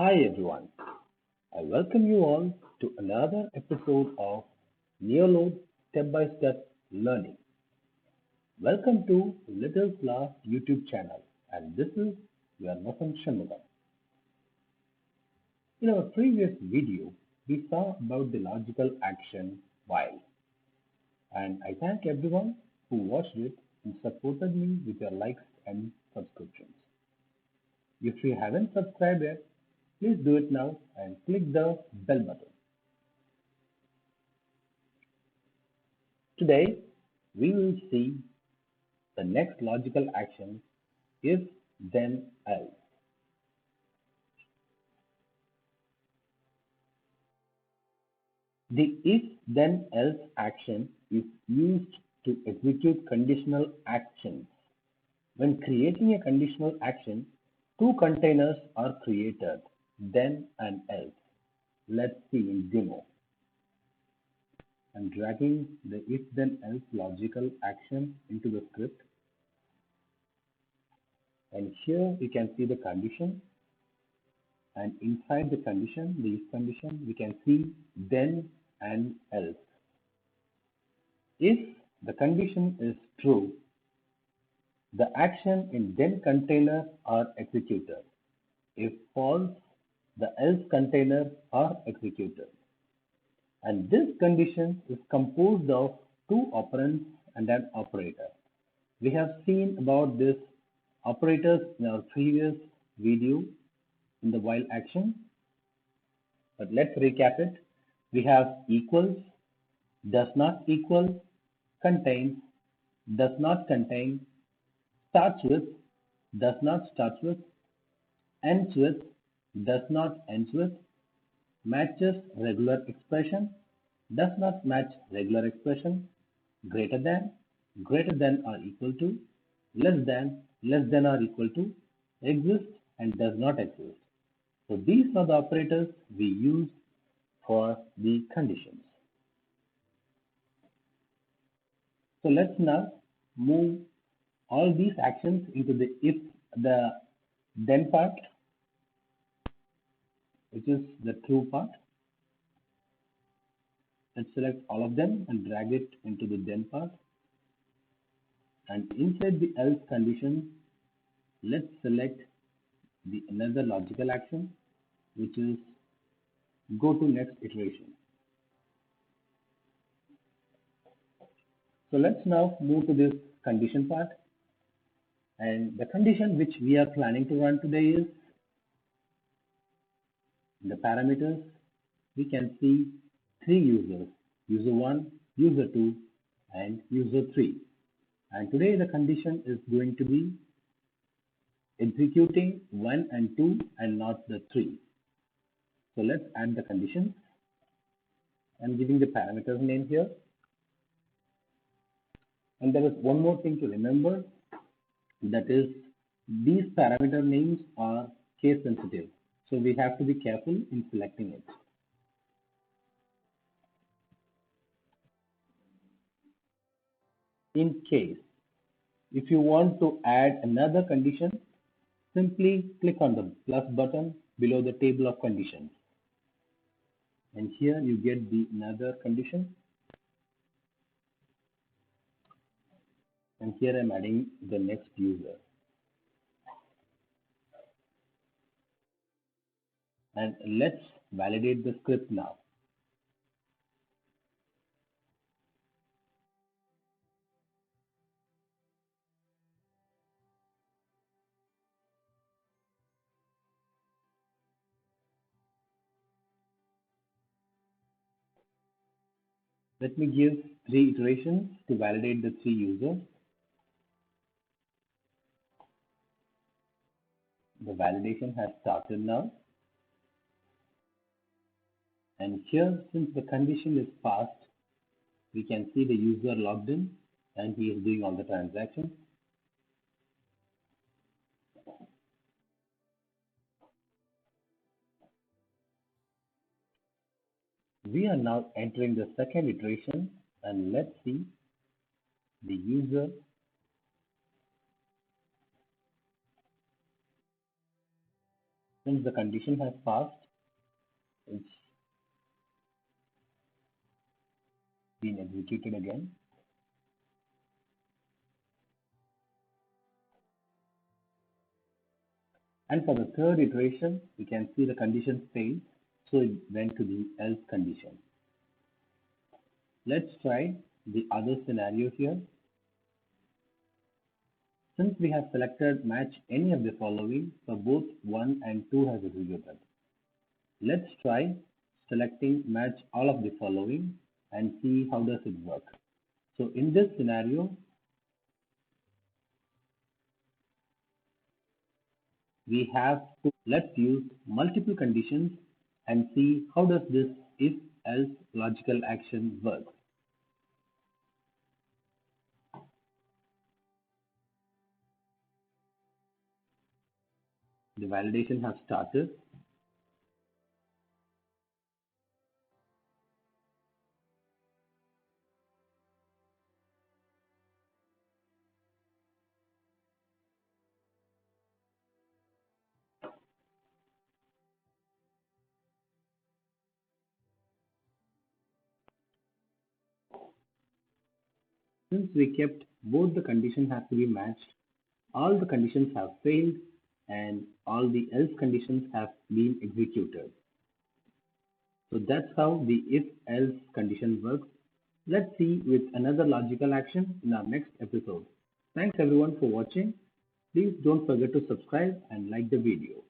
Hi everyone, I welcome you all to another episode of Neoload Step by Step Learning. Welcome to Little Class YouTube channel, and this is your Vasant Shanmugam. In our previous video, we saw about the logical action while, and I thank everyone who watched it and supported me with your likes and subscriptions. If you haven't subscribed yet, please do it now and click the bell button. Today, we will see the next logical action if then else. The if then else action is used to execute conditional actions. When creating a conditional action, two containers are created, then and else. Let's see in demo. I'm dragging the if then else logical action into the script, and here you can see the condition, and inside the condition, the if condition, we can see then and else. If the condition is true, the action in then container are executed. If false, the else container are executed. And this condition is composed of two operands and an operator. We have seen about this operators in our previous video in the while action, but let's recap it. We have equals, does not equal, contains, does not contain, starts with, does not start with, ends with, does not ends with, matches regular expression, does not match regular expression, greater than or equal to, less than or equal to, exists and does not exist. So these are the operators we use for the conditions. So let's now move all these actions into the then part, which is the true part. Let's select all of them and drag it into the then part. And inside the else condition, let's select the another logical action, which is go to next iteration. So let's now move to this condition part. And the condition which we are planning to run today is the parameters. We can see three users, user 1, user 2, and user 3. And today the condition is going to be executing 1 and 2 and not the 3. So let's add the conditions. I'm giving the parameters name here. And there is one more thing to remember, that is these parameter names are case sensitive. So we have to be careful in selecting it. In case, if you want to add another condition, simply click on the plus button below the table of conditions. And here you get the another condition. And here I'm adding the next user. And let's validate the script now. Let me give 3 iterations to validate the 3 users. The validation has started now. And here, since the condition is passed, we can see the user logged in and he is doing all the transactions. We are now entering the second iteration, and let's see the user Since the condition has passed, it's been executed again. And for the third iteration, we can see the condition failed, so it went to the else condition. Let's try the other scenario here. Since we have selected match any of the following, so both 1 and 2 has executed. Let's try selecting match all of the following and see how does it work. So in this scenario, we have to, let's use multiple conditions and see how does this if else logical action works. The validation has started. Since we kept both the conditions have to be matched, all the conditions have failed and all the else conditions have been executed. So that's how the if else condition works. Let's see with another logical action in our next episode. Thanks everyone for watching. Please don't forget to subscribe and like the video.